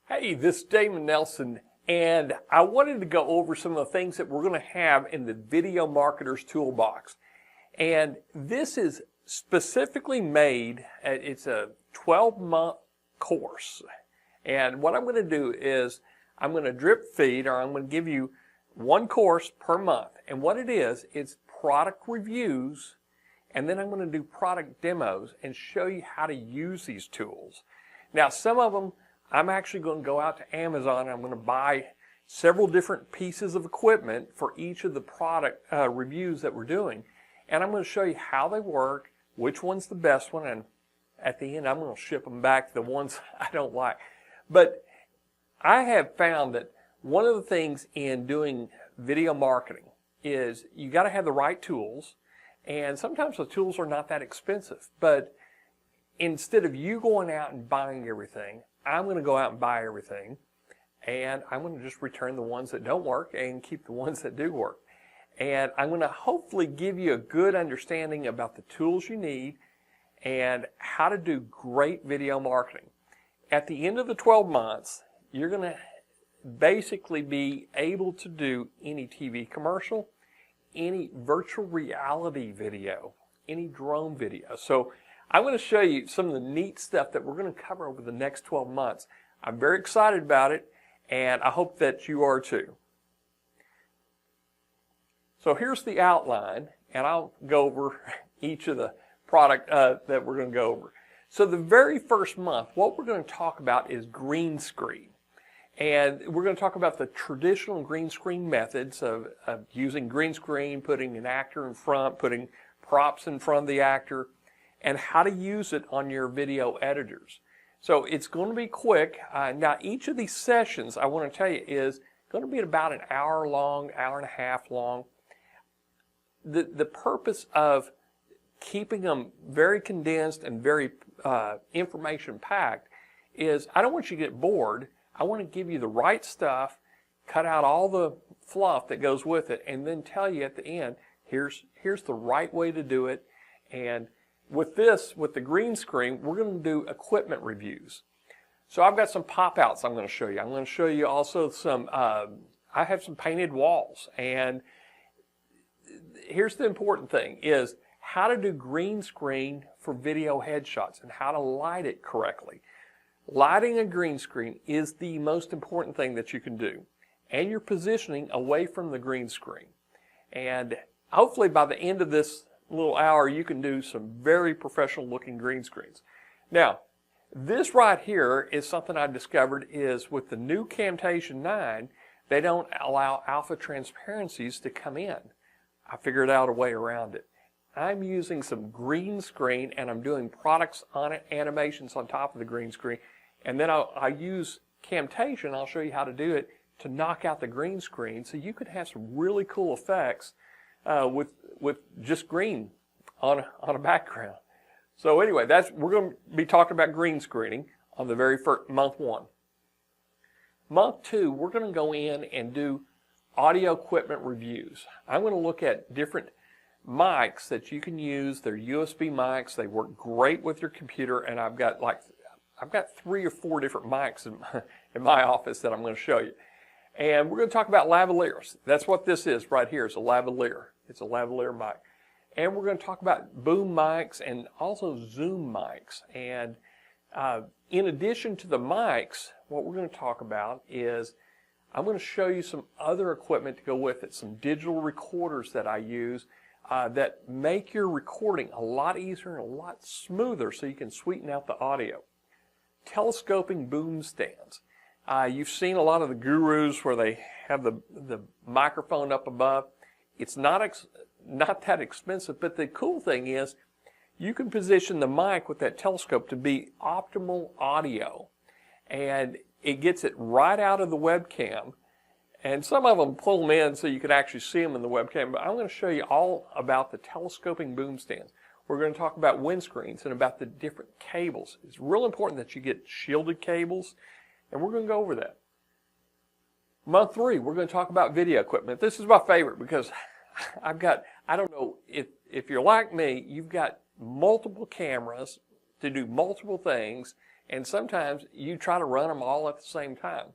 Hey, this is Damon Nelson, and I wanted to go over some of the things that we're going to have in the Video Marketers Toolbox. And this is specifically made, it's a 12-month course. And what I'm going to do is I'm going to drip feed, or I'm going to give you one course per month. And what it is, it's product reviews, and then I'm going to do product demos and show you how to use these tools. Now, some of them, I'm actually going to go out to Amazon and I'm going to buy several different pieces of equipment for each of the product reviews that we're doing. And I'm going to show you how they work, which one's the best one, and at the end I'm going to ship them back to the ones I don't like. But I have found that one of the things in doing video marketing is you got to have the right tools, and sometimes the tools are not that expensive. But instead of you going out and buying everything, I'm going to go out and buy everything, and I'm going to just return the ones that don't work and keep the ones that do work. And I'm going to hopefully give you a good understanding about the tools you need and how to do great video marketing. At the end of the 12 months, you're going to basically be able to do any TV commercial, any virtual reality video, any drone video. So I'm going to show you some of the neat stuff that we're going to cover over the next 12 months. I'm very excited about it, and I hope that you are too. So here's the outline, and I'll go over each of the product that we're going to go over. So the very first month, what we're going to talk about is green screen. And we're going to talk about the traditional green screen methods of using green screen, putting an actor in front, putting props in front of the actor, and how to use it on your video editors. So it's going to be quick. Now each of these sessions, I want to tell you, is going to be about an hour long, hour and a half long. The purpose of keeping them very condensed and very information packed is I don't want you to get bored. I want to give you the right stuff, cut out all the fluff that goes with it, and then tell you at the end, here's the right way to do it. And with the green screen, we're going to do equipment reviews. So I've got some pop-outs I'm going to show you. I'm going to show you also some, I have some painted walls. And here's the important thing is how to do green screen for video headshots and how to light it correctly. Lighting a green screen is the most important thing that you can do. And you're positioning away from the green screen. And hopefully by the end of this little hour, you can do some very professional looking green screens. Now, this right here is something I discovered is with the new Camtasia 9, they don't allow alpha transparencies to come in. I figured out a way around it. I'm using some green screen and I'm doing products on it, animations on top of the green screen. And then I use Camtasia, and I'll show you how to do it, to knock out the green screen so you could have some really cool effects with just green on a background. So anyway, we're going to be talking about green screening on the very first month one. Month two, we're going to go in and do audio equipment reviews. I'm going to look at different mics that you can use. They're USB mics. They work great with your computer, and I've got 3 or 4 different mics in my office that I'm going to show you. And we're going to talk about lavaliers. That's what this is right here. It's a lavalier. It's a lavalier mic. And we're going to talk about boom mics and also zoom mics. And in addition to the mics, what we're going to talk about is I'm going to show you some other equipment to go with it, some digital recorders that I use that make your recording a lot easier and a lot smoother so you can sweeten out the audio. Telescoping boom stands. You've seen a lot of the gurus where they have the microphone up above. It's not that expensive, but the cool thing is you can position the mic with that telescope to be optimal audio, and it gets it right out of the webcam. And some of them pull them in so you can actually see them in the webcam, but I'm going to show you all about the telescoping boom stands. We're going to talk about windscreens and about the different cables. It's real important that you get shielded cables, and we're going to go over that. Month three, we're going to talk about video equipment. This is my favorite because I don't know, if you're like me, you've got multiple cameras to do multiple things, And sometimes you try to run them all at the same time.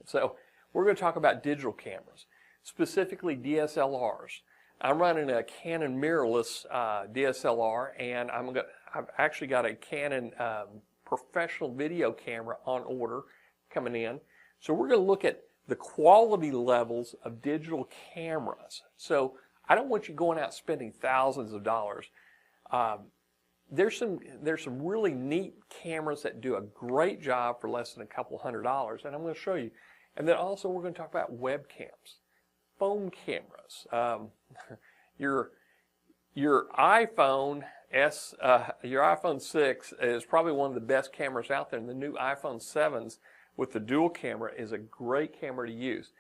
So we're going to talk about digital cameras, specifically DSLRs. I'm running a Canon mirrorless DSLR, and I've actually got a Canon professional video camera on order coming in. So we're going to look at the quality levels of digital cameras. So I don't want you going out spending thousands of dollars. There's some really neat cameras that do a great job for less than a couple $100, and I'm going to show you. And then also we're going to talk about webcams, phone cameras. Your iPhone your iPhone 6 is probably one of the best cameras out there, and the new iPhone 7s with the dual camera is a great camera to use.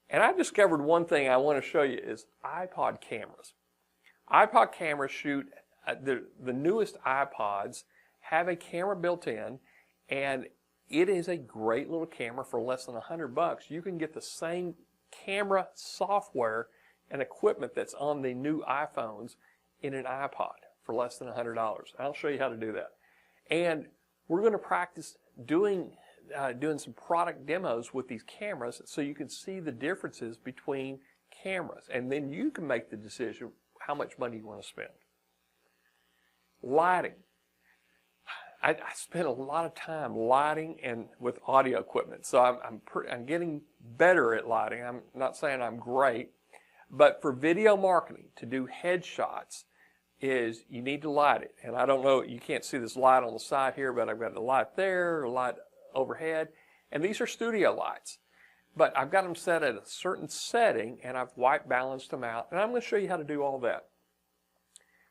And I discovered one thing I want to show you is iPod cameras. iPod cameras shoot, the newest iPods have a camera built in, and it is a great little camera for less than $100. You can get the same camera software and equipment that's on the new iPhones in an iPod for less than $100. I'll show you how to do that. And we're going to practice doing some product demos with these cameras so you can see the differences between cameras, and then you can make the decision how much money you want to spend. Lighting. I spend a lot of time lighting and with audio equipment, so I'm getting better at lighting. I'm not saying I'm great, but for video marketing, to do headshots, is you need to light it. And I don't know, you can't see this light on the side here, but I've got the light there, a light overhead, and these are studio lights. But I've got them set at a certain setting, and I've white balanced them out, and I'm going to show you how to do all that.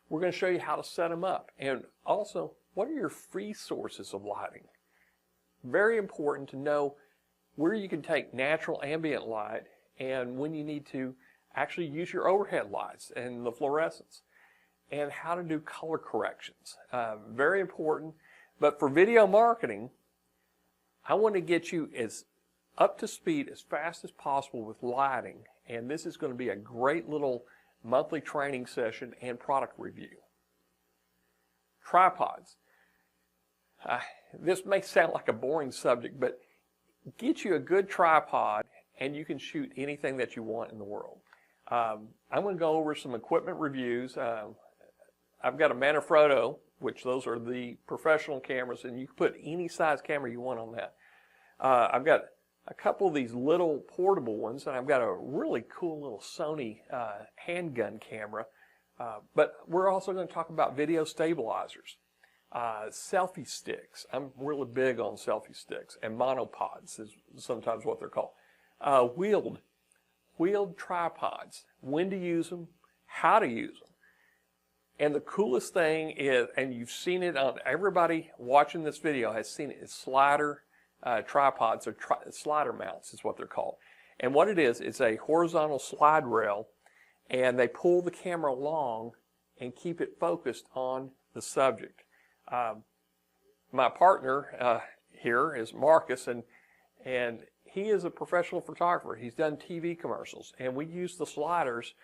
We're going to show you how to set them up, and also, what are your free sources of lighting? Very important to know where you can take natural ambient light and when you need to actually use your overhead lights and the fluorescence, and how to do color corrections. Very important. But for video marketing, I want to get you as up to speed as fast as possible with lighting, and this is going to be a great little monthly training session and product review. Tripods. This may sound like a boring subject, but get you a good tripod and you can shoot anything that you want in the world. I'm going to go over some equipment reviews. I've got a Manfrotto, which those are the professional cameras, and you can put any size camera you want on that. I've got a couple of these little portable ones, and I've got a really cool little Sony handgun camera. But we're also going to talk about video stabilizers, selfie sticks. I'm really big on selfie sticks, and monopods is sometimes what they're called. Wheeled tripods, when to use them, how to use them. And the coolest thing is, and you've seen it on, everybody watching this video has seen it, is slider tripods, or slider mounts is what they're called. And what it is, it's a horizontal slide rail, and they pull the camera along and keep it focused on the subject. My partner here is Marcus, and he is a professional photographer. He's done TV commercials, and we use the sliders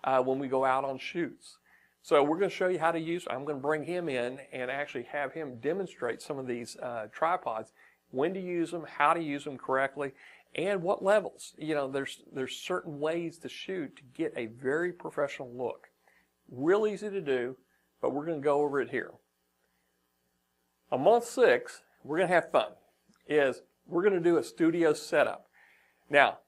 when we go out on shoots. So we're going to show you how to use them. I'm going to bring him in and actually have him demonstrate some of these tripods, when to use them, how to use them correctly, and what levels. You know, there's certain ways to shoot to get a very professional look. Real easy to do, but we're going to go over it here. On month 6, we're going to have fun. We're going to do a studio setup. Now,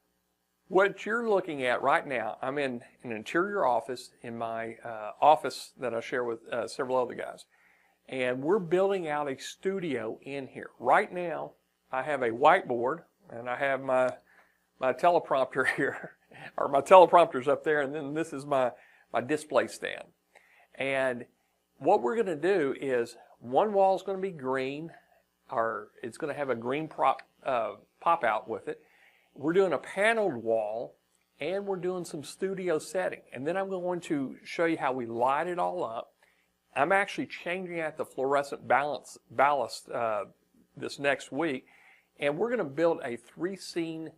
what you're looking at right now, I'm in an interior office in my office that I share with several other guys. And we're building out a studio in here. Right now, I have a whiteboard, and I have my teleprompter here, or my teleprompter's up there, and then this is my display stand. And what we're going to do is, one wall is going to be green, or it's going to have a green pop out with it. We're doing a paneled wall, and we're doing some studio setting. And then I'm going to show you how we light it all up. I'm actually changing out the fluorescent ballast this next week, and we're going to build a 3-scene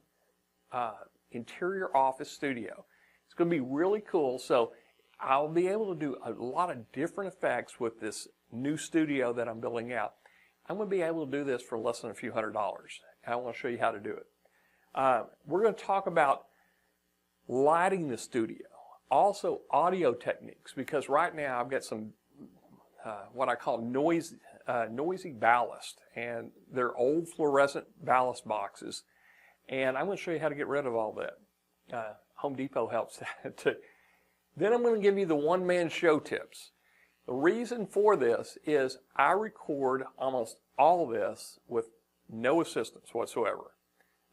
interior office studio. It's going to be really cool, so I'll be able to do a lot of different effects with this new studio that I'm building out. I'm going to be able to do this for less than a few $100s. And I want to show you how to do it. We're going to talk about lighting the studio, also audio techniques, because right now I've got some what I call noisy ballast, and they're old fluorescent ballast boxes, and I'm going to show you how to get rid of all that. Home Depot helps too. Then I'm going to give you the one-man show tips. The reason for this is I record almost all this with no assistance whatsoever.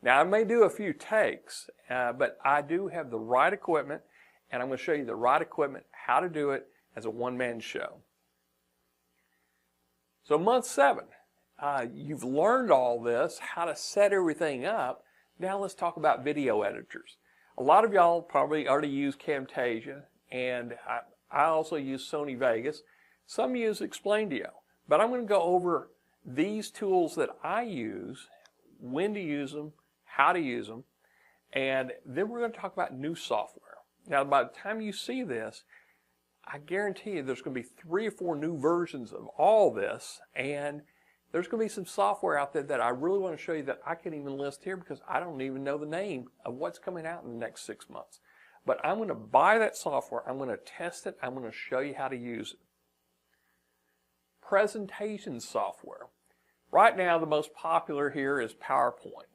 Now I may do a few takes, but I do have the right equipment, and I'm going to show you the right equipment, how to do it as a one-man show. So month 7, you've learned all this, how to set everything up. Now let's talk about video editors. A lot of y'all probably already use Camtasia, and I also use Sony Vegas. Some use Explaindio, but I'm going to go over these tools that I use, when to use them, how to use them, and then we're going to talk about new software. Now by the time you see this, I guarantee you there's going to be 3 or 4 new versions of all this, and there's going to be some software out there that I really want to show you that I can't even list here because I don't even know the name of what's coming out in the next 6 months. But I'm going to buy that software, I'm going to test it, I'm going to show you how to use it. Presentation software. Right now the most popular here is PowerPoint.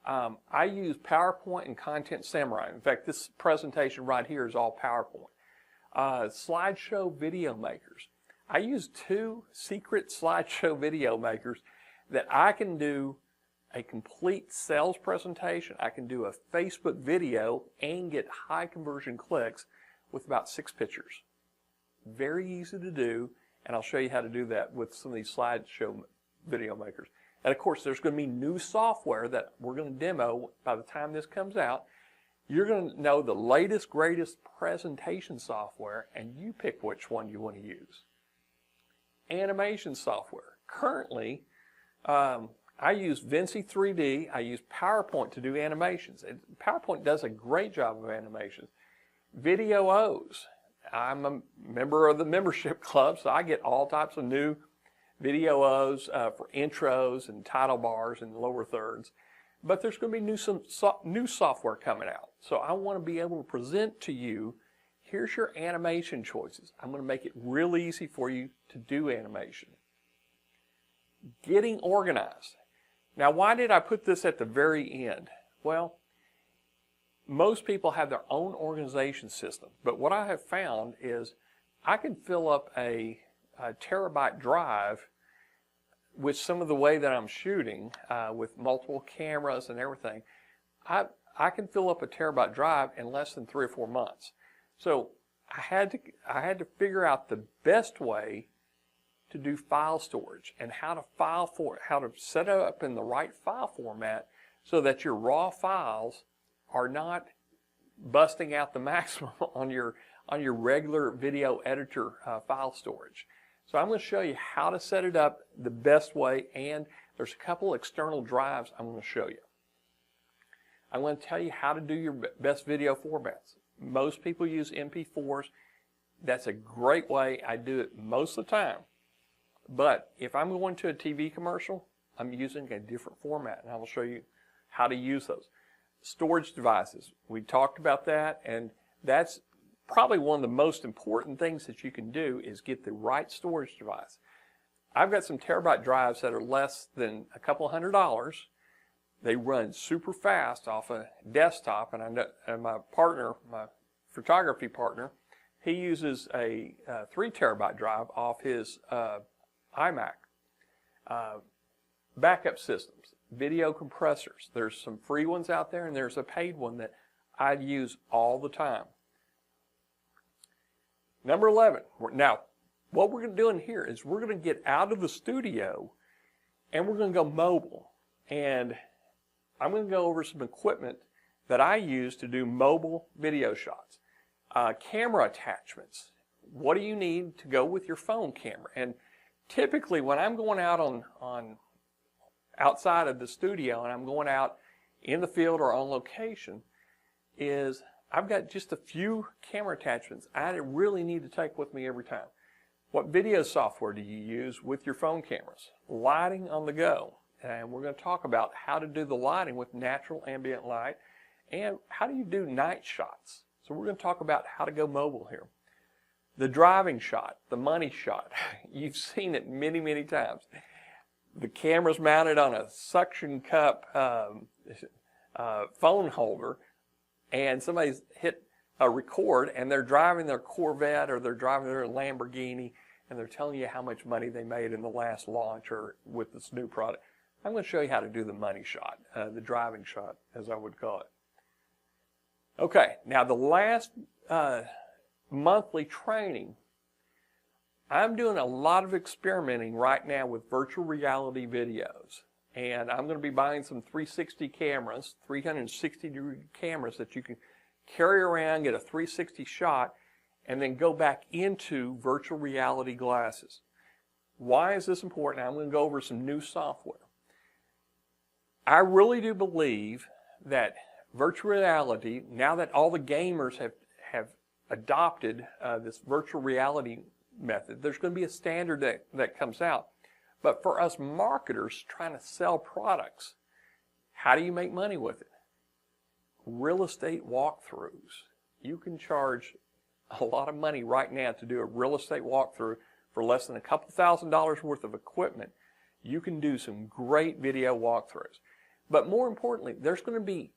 I use PowerPoint and Content Samurai. In fact, this presentation right here is all PowerPoint. Slideshow video makers. I use 2 secret slideshow video makers that I can do a complete sales presentation. I can do a Facebook video and get high conversion clicks with about 6 pictures. Very easy to do, and I'll show you how to do that with some of these slideshow video makers. And of course, there's going to be new software that we're going to demo by the time this comes out. You're going to know the latest, greatest presentation software, and you pick which one you want to use. Animation software. Currently, I use Vinci 3D. I use PowerPoint to do animations. PowerPoint does a great job of animations. VideoOs. I'm a member of the membership club, so I get all types of new VideoOs for intros and title bars and lower thirds. But there's going to be new software coming out. So I want to be able to present to you, here's your animation choices. I'm going to make it real easy for you to do animation. Getting organized. Now, why did I put this at the very end? Well, most people have their own organization system. But what I have found is I can fill up a terabyte drive with some of the way that I'm shooting with multiple cameras and everything. I can fill up a terabyte drive in less than 3 or 4 months. So I had to figure out the best way to do file storage and how to set it up in the right file format so that your raw files are not busting out the maximum on your regular video editor file storage. So I'm going to show you how to set it up the best way, and there's a couple external drives I'm going to show you. I'm going to tell you how to do your best video formats. Most people use MP4s. That's a great way. I do it most of the time. But if I'm going to a TV commercial, I'm using a different format, and I will show you how to use those. Storage devices. We talked about that, and that's probably one of the most important things that you can do is get the right storage device. I've got some terabyte drives that are less than a couple $100. They run super fast off a desktop, and my partner, my photography partner, he uses a 3 terabyte drive off his iMac. Backup systems, video compressors. There's some free ones out there, and there's a paid one that I use all the time. Number 11. Now, what we're going to do in here is we're going to get out of the studio and we're going to go mobile. And I'm going to go over some equipment that I use to do mobile video shots. Camera attachments. What do you need to go with your phone camera? And typically when I'm going out on outside of the studio and I'm going out in the field or on location is I've got just a few camera attachments I really need to take with me every time. What video software do you use with your phone cameras? Lighting on the go. And we're going to talk about how to do the lighting with natural ambient light and how do you do night shots. So we're going to talk about how to go mobile here. The driving shot, the money shot. You've seen it many, many times. The camera's mounted on a suction cup phone holder, and somebody's hit a record and they're driving their Corvette or they're driving their Lamborghini and they're telling you how much money they made in the last launch or with this new product. I'm going to show you how to do the money shot, the driving shot, as I would call it. Okay, now the last monthly training, I'm doing a lot of experimenting right now with virtual reality videos. And I'm going to be buying some 360 cameras, 360-degree cameras that you can carry around, get a 360 shot, and then go back into virtual reality glasses. Why is this important? I'm going to go over some new software. I really do believe that virtual reality, now that all the gamers have adopted this virtual reality method, there's going to be a standard that comes out. But for us marketers trying to sell products, how do you make money with it? Real estate walkthroughs. You can charge a lot of money right now to do a real estate walkthrough for less than a couple $1,000s worth of equipment. You can do some great video walkthroughs. But more importantly, there's going to be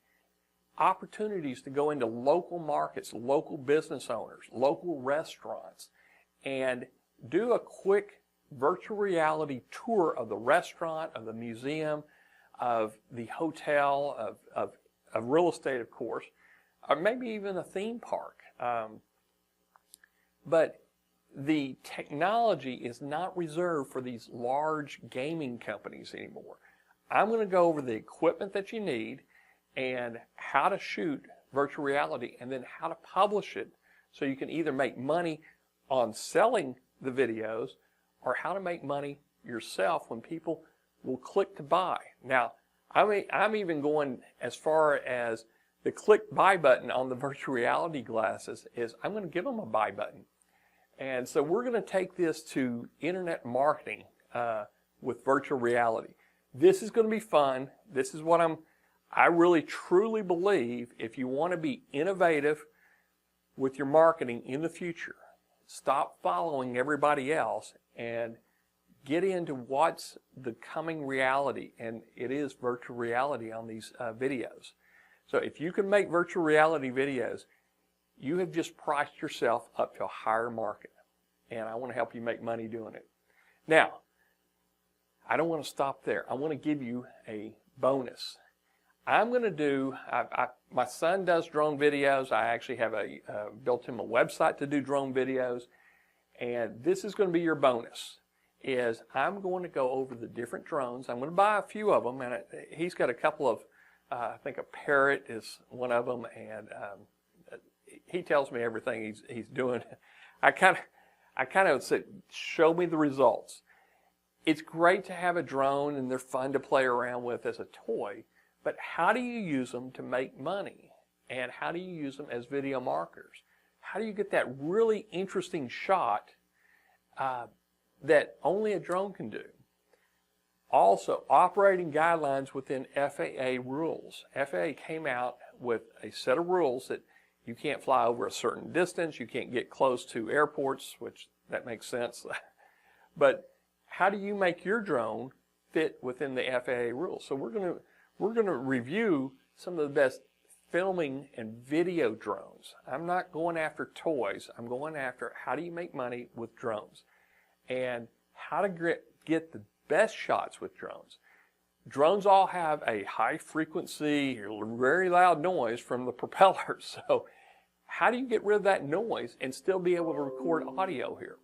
opportunities to go into local markets, local business owners, local restaurants, and do a quick virtual reality tour of the restaurant, of the museum, of the hotel, of real estate, of course, or maybe even a theme park. But the technology is not reserved for these large gaming companies anymore. I'm going to go over the equipment that you need and how to shoot virtual reality and then how to publish it so you can either make money on selling the videos or how to make money yourself when people will click to buy. Now, I'm even going as far as the click buy button on the virtual reality glasses is I'm going to give them a buy button. And so we're going to take this to internet marketing with virtual reality. This is going to be fun. This is what I really truly believe if you want to be innovative with your marketing in the future, stop following everybody else and get into what's the coming reality, and it is virtual reality on these videos. So if you can make virtual reality videos, you have just priced yourself up to a higher market, and I want to help you make money doing it. Now, I don't want to stop there. I want to give you a bonus. I'm going to do, my son does drone videos. I actually have built him a website to do drone videos, and this is going to be your bonus. Is I'm going to go over the different drones. I'm going to buy a few of them, and he's got a couple of, I think a Parrot is one of them, and he tells me everything he's doing. I kind of say, show me the results. It's great to have a drone, and they're fun to play around with as a toy, but how do you use them to make money? And how do you use them as video marketers? How do you get that really interesting shot that only a drone can do? Also, operating guidelines within FAA rules. FAA came out with a set of rules that you can't fly over a certain distance, you can't get close to airports, which that makes sense. But how do you make your drone fit within the FAA rules? So we're going to review some of the best filming and video drones. I'm not going after toys. I'm going after how do you make money with drones and how to get the best shots with drones. Drones all have a high frequency, very loud noise from the propellers. So how do you get rid of that noise and still be able to record audio here?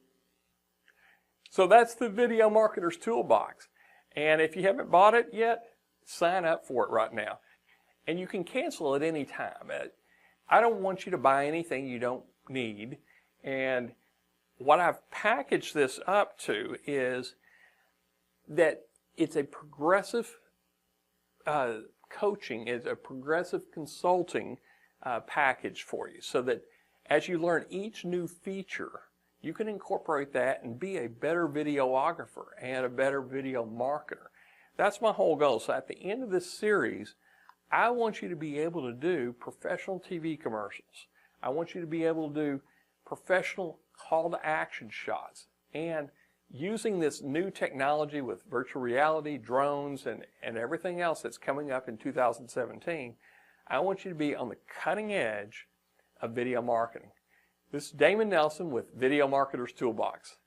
So that's the Video Marketer's Toolbox. And if you haven't bought it yet, sign up for it right now. And you can cancel at any time. I don't want you to buy anything you don't need. And what I've packaged this up to is that it's a progressive coaching, it's a progressive consulting package for you, so that as you learn each new feature, you can incorporate that and be a better videographer and a better video marketer. That's my whole goal. So at the end of this series, I want you to be able to do professional TV commercials. I want you to be able to do professional call to action shots. And using this new technology with virtual reality, drones, and everything else that's coming up in 2017, I want you to be on the cutting edge of video marketing. This is Damon Nelson with Video Marketers Toolbox.